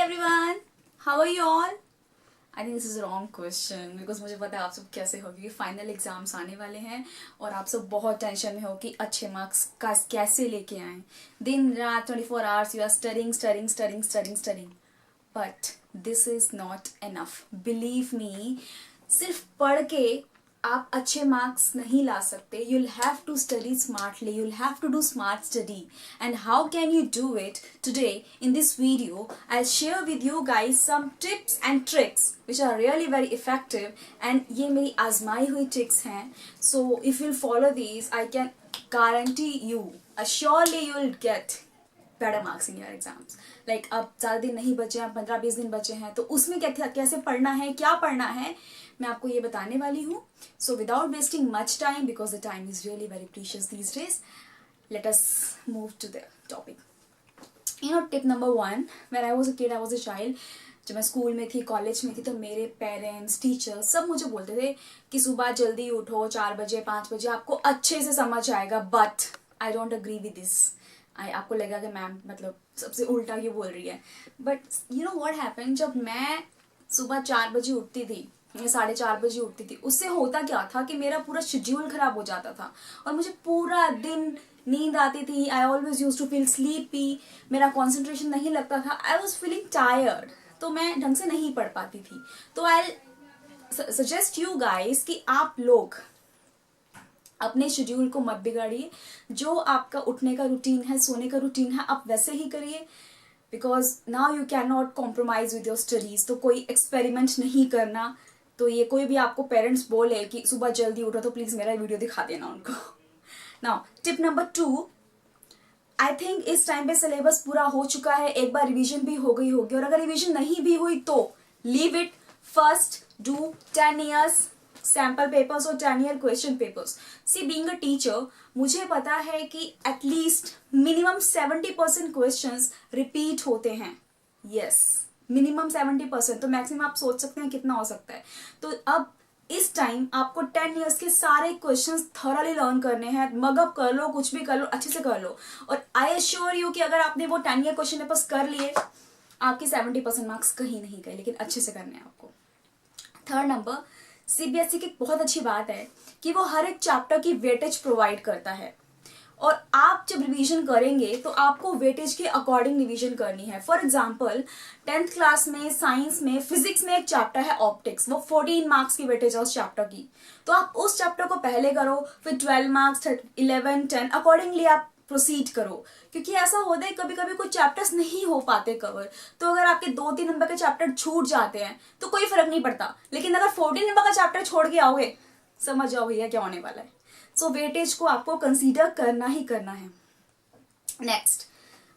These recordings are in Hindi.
everyone, how are you all? I think this is a wrong question because मुझे पता है आप सब कैसे हो क्योंकि फाइनल एग्जाम्स आने वाले हैं और आप सब बहुत टेंशन में हो कि अच्छे मार्क्स का कैसे लेके आएं। दिन रात 24 hours you are studying but this is not enough. Believe me, सिर्फ पढ़ के आप अच्छे मार्क्स नहीं ला सकते. You'll have to study smartly. You'll have to do smart study. And how can you do it? Today in this video, I'll share with you guys some tips and tricks which are really very effective. And ये मेरी आजमाई हुई tricks हैं. So if you'll follow these, I can guarantee you, surely you'll get better marks in your exams. Like अब ज़्यादा दिन नहीं बचे हैं, 15-20 दिन बचे हैं, तो उसमें कैसे पढ़ना है, क्या पढ़ना है, मैं आपको ये बताने वाली हूँ. So without wasting much time, because the time is really very precious these days, let us move to the topic. You know, tip number 1, when I was a kid, I was a child, जब मैं स्कूल में थी, कॉलेज में थी, तो मेरे पेरेंट्स, टीचर्स सब मुझे बोलते थे कि सुबह जल्दी उठो, 4 बजे 5 बजे आपको अच्छे से समझ आएगा. But I don't agree with this. आपको लगा कि मैम मतलब सबसे उल्टा क्यों बोल रही है. But you know what happen, जब मैं सुबह 4 बजे उठती थी, मैं 4:30 बजे उठती थी, उससे होता क्या था कि मेरा पूरा शेड्यूल खराब हो जाता था और मुझे पूरा दिन नींद आती थी. I always use to feel sleepy. मेरा कॉन्सेंट्रेशन नहीं लगता था. आई वॉज फीलिंग टायर्ड, तो मैं ढंग से नहीं पढ़ पाती थी. तो आई सजेस्ट यू गाइज कि आप लोग अपने शेड्यूल को मत बिगाड़िए. जो आपका उठने का रूटीन है, सोने का रूटीन है, आप वैसे ही करिए. Because now you can not compromise with your studies. तो कोई एक्सपेरिमेंट नहीं करना. तो ये कोई भी आपको पेरेंट्स बोले कि सुबह जल्दी उठो तो प्लीज मेरा वीडियो दिखा देना उनको. Now tip number 2, I think इस टाइम पे सिलेबस पूरा हो चुका है, एक बार रिवीजन भी हो गई होगी, और अगर रिवीजन नहीं भी हुई तो leave it. First do 10 years sample papers और 10 year question papers. See being a teacher, मुझे पता है कि एटलीस्ट मिनिमम 70% क्वेश्चंस रिपीट होते हैं. Yes, minimum 70%. तो मैक्सिमम आप सोच सकते हैं कितना हो सकता है. तो अब इस टाइम आपको 10 years के सारे क्वेश्चंस थॉरली लर्न करने हैं. मगअप कर लो, कुछ भी कर लो, अच्छे से कर लो. और आई एश्योर यू कि अगर आपने वो 10 year क्वेश्चन पेपर्स कर लिए, आपके 70% मार्क्स कहीं नहीं गए, लेकिन अच्छे से करने हैं आपको. थर्ड नंबर, सीबीएसई की एक बहुत अच्छी बात है कि वो हर एक चैप्टर की वेटेज प्रोवाइड करता है. और आप जब रिवीजन करेंगे तो आपको वेटेज के अकॉर्डिंग रिवीजन करनी है. फॉर एग्जाम्पल 10th क्लास में साइंस में फिजिक्स में एक चैप्टर है ऑप्टिक्स, वो 14 मार्क्स की वेटेज है उस चैप्टर की. तो आप उस चैप्टर को पहले करो, फिर 12 मार्क्स, 11, 10 अकॉर्डिंगली आप प्रोसीड करो. क्योंकि ऐसा होता है कभी कभी कुछ चैप्टर्स नहीं हो पाते कवर. तो अगर आपके 2-3 नंबर के चैप्टर छूट जाते हैं तो कोई फर्क नहीं पड़ता. लेकिन अगर 14 नंबर का चैप्टर छोड़ के आओगे, समझ जाओ भैया क्या होने वाला है. सो वेटेज को आपको कंसीडर करना ही करना है. नेक्स्ट,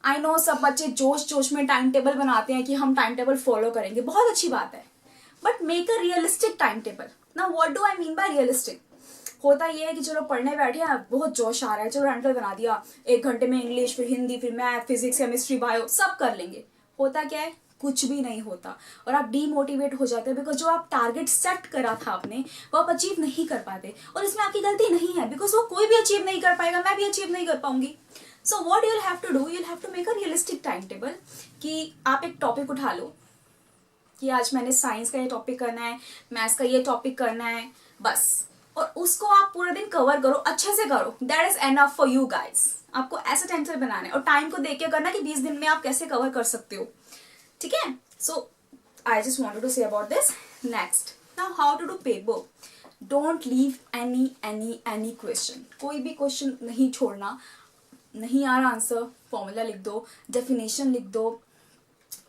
आई नो सब बच्चे जोश जोश में टाइम टेबल बनाते हैं कि हम टाइम टेबल फॉलो करेंगे, बहुत अच्छी बात है. But make a realistic time table. ना what do I mean by realistic? होता ये है कि चलो पढ़ने बैठे हैं, बहुत जोश आ रहा है, चलो टाइम टेबल बना दिया, 1 घंटे में इंग्लिश, फिर हिंदी, फिर मैथ, फिजिक्स, केमिस्ट्री, बायो सब कर लेंगे. होता क्या है, कुछ भी नहीं होता और आप डीमोटिवेट हो जाते हैं. बिकॉज जो आप टारगेट सेट करा था आपने, वो आप अचीव नहीं कर पाते. और इसमें आपकी गलती नहीं है, बिकॉज वो कोई भी अचीव नहीं कर पाएगा, मैं भी अचीव नहीं कर पाऊंगी. So what you'll have to do, you'll have to make a realistic time table. कि आप एक टॉपिक उठा लो कि आज मैंने साइंस का ये टॉपिक करना है, मैथ्स का ये टॉपिक करना है, बस. और उसको आप पूरा दिन कवर करो, अच्छे से करो. That is enough for you guys. आपको ऐसा टाइम टेबल बनाना है और टाइम को देख के करना कि 20 दिन में आप कैसे कवर कर सकते हो. ठीक है. So I just wanted to say about this. Next, now how to do paper. Don't leave any question. कोई भी क्वेश्चन नहीं छोड़ना. नहीं आ रहा आंसर, फॉर्मूला लिख दो, डेफिनेशन लिख दो,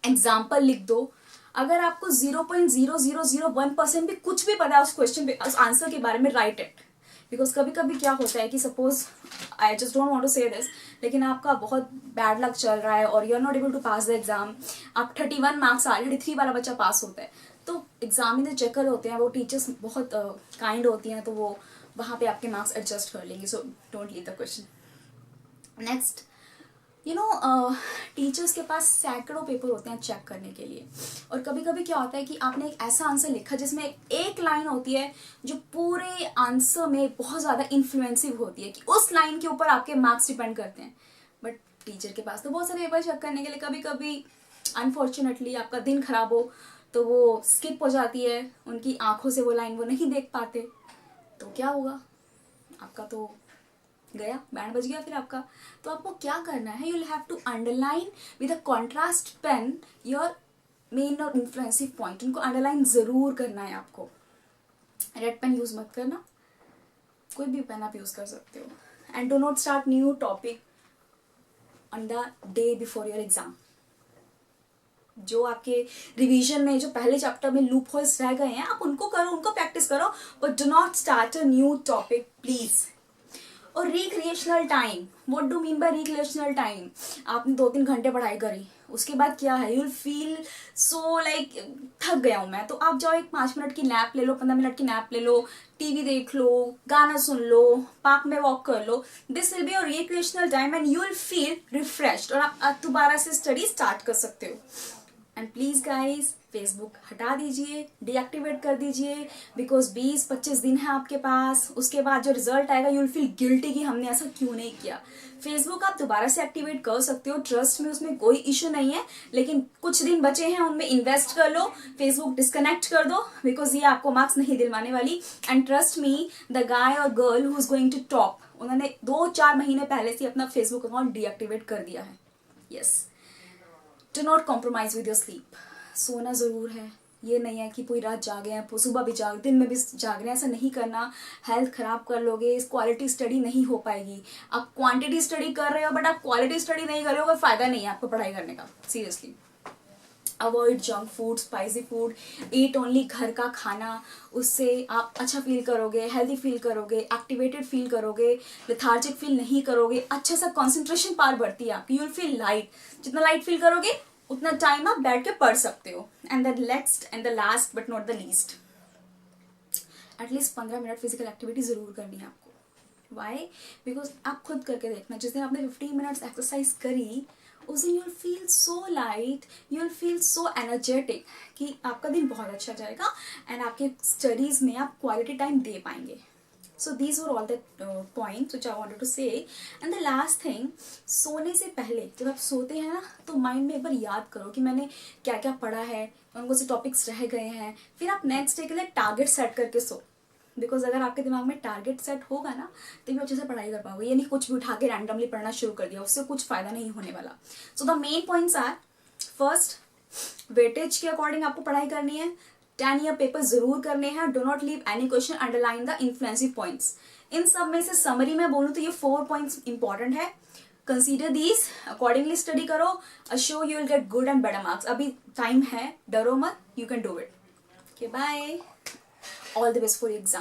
एग्जाम्पल लिख दो. अगर आपको 0.0001% भी कुछ भी पता है उस क्वेश्चन पे, उस आंसर के बारे में, राइट इट. बिकॉज कभी कभी क्या होता है कि suppose, I just don't want to say this, लेकिन आपका बहुत बैड लक चल रहा है और you are not able to pass the exam. आप 31 मार्क्स आ रहे, 33 वाला बच्चा पास होता है. तो एग्जामिनर चेकर होते हैं, वो टीचर्स बहुत काइंड होती हैं, तो वो वहाँ पे आपके मार्क्स एडजस्ट कर लेंगे. So don't leave the question. Next, you know teachers के पास सैकड़ों पेपर होते हैं चेक करने के लिए. और कभी कभी क्या होता है कि आपने एक ऐसा आंसर लिखा जिसमें एक लाइन होती है जो पूरे आंसर में बहुत ज़्यादा इन्फ्लुएंसिव होती है, कि उस लाइन के ऊपर आपके मार्क्स डिपेंड करते हैं. बट टीचर के पास तो बहुत सारे पेपर चेक करने के लिए कभी कभी अनफॉर्चुनेटली आपका दिन खराब हो तो वो स्किप हो जाती है, उनकी आंखों से वो लाइन वो नहीं देख पाते, तो क्या होगा, आपका तो गया, बैंड बज गया फिर आपका। तो आपको क्या करना है, you will have to underline with a contrast pen your main और इन्फ्लुएंसिव पॉइंट, उनको अंडरलाइन जरूर करना है आपको। रेड पेन यूज मत करना, कोई भी पेन आप यूज कर सकते हो। And do not start new topic on the day before your exam. जो आपके रिवीजन में जो पहले चैप्टर में लूप होल्स रह गए हैं, आप उनको करो, उनको प्रैक्टिस करो, but do not start a new topic please. और recreational time, what do mean by recreational time, आपने 2-3 घंटे पढ़ाई करी, उसके बाद क्या है, you will feel so like थक गया हूं मैं, तो आप जाओ एक 5 मिनट की नैप ले लो, 15 मिनट की नैप ले लो, टीवी देख लो, गाना सुन लो, पार्क में वॉक कर लो। This will be your recreational time and you will feel refreshed, और आप दोबारा से स्टडी स्टार्ट कर सकते हो। एंड प्लीज गाइज, फेसबुक हटा दीजिए, डीएक्टिवेट कर दीजिए, बिकॉज 20-25 दिन है आपके पास, उसके बाद जो रिजल्ट आएगा यू विल फील गिल्टी कि हमने ऐसा क्यों नहीं किया। फेसबुक आप दोबारा से एक्टिवेट कर सकते हो, ट्रस्ट में उसमें कोई इशू नहीं है, लेकिन कुछ दिन बचे हैं उनमें इन्वेस्ट कर लो, फेसबुक डिस्कनेक्ट कर दो, बिकॉज ये आपको मार्क्स नहीं दिलवाने वाली। And trust me, the guy और girl who is going to top, उन्होंने 2-4 महीने पहले से अपना फेसबुक अकाउंट डीएक्टिवेट कर दिया है। Yes, do not compromise with your sleep. सोना जरूर है, ये नहीं है कि पूरी रात जागे हैं, सुबह भी जाग, दिन में भी जाग रहे हैं, ऐसा नहीं करना। हेल्थ खराब कर लोगे, क्वालिटी स्टडी नहीं हो पाएगी। आप क्वांटिटी स्टडी कर रहे हो बट आप क्वालिटी स्टडी नहीं कर रहे हो, कोई फायदा नहीं है आपको पढ़ाई करने का, seriously. Avoid junk food, spicy food, eat only घर का खाना, उससे आप अच्छा फील करोगे, हेल्दी फील करोगे, एक्टिवेटेड फील करोगे, लेथार्जिक फील नहीं करोगे, अच्छा सा कॉन्सेंट्रेशन पावर बढ़ती है आपकी, यू विल फील लाइट। जितना लाइट फील करोगे उतना टाइम आप बैठ के पढ़ सकते हो। And the next and the last but not the least, at least 15 minute physical activity जरूर करनी है आपको। वाई? बिकॉज आप खुद करके देखना, जिस दिन आपने 15 मिनट्स एक्सरसाइज करी, उस दिन you will feel so light, you will feel so energetic कि आपका दिन बहुत अच्छा जाएगा एंड आपके स्टडीज में आप क्वालिटी टाइम दे पाएंगे। So these were all the points which I wanted to say. And the last thing, सोने से पहले जब आप सोते हैं ना, तो माइंड में एक बार याद करो कि मैंने क्या क्या पढ़ा है, उनको से टॉपिक्स रह गए हैं, फिर आप नेक्स्ट डे के लिए टारगेट सेट करके सो। बिकॉज अगर आपके दिमाग में टारगेट सेट होगा ना, तो भी अच्छे से पढ़ाई कर पाओगे। ये नहीं कुछ भी उठा के रैंडमली पढ़ना शुरू कर दिया, उससे कुछ फायदा नहीं होने वाला। So the main points are, first, weightage के अकॉर्डिंग आपको पढ़ाई करनी है, 10 ईयर पेपर जरूर करने हैं, do not leave any question, underline the influencive points. इन सब में से समरी में बोलूं तो ये 4 पॉइंट्स इंपॉर्टेंट है, कंसीडर दीज, अकॉर्डिंगली स्टडी करो, assure you will get good and better marks. अभी टाइम है, डरो मत, you can do it. Okay, bye, all the best for exam.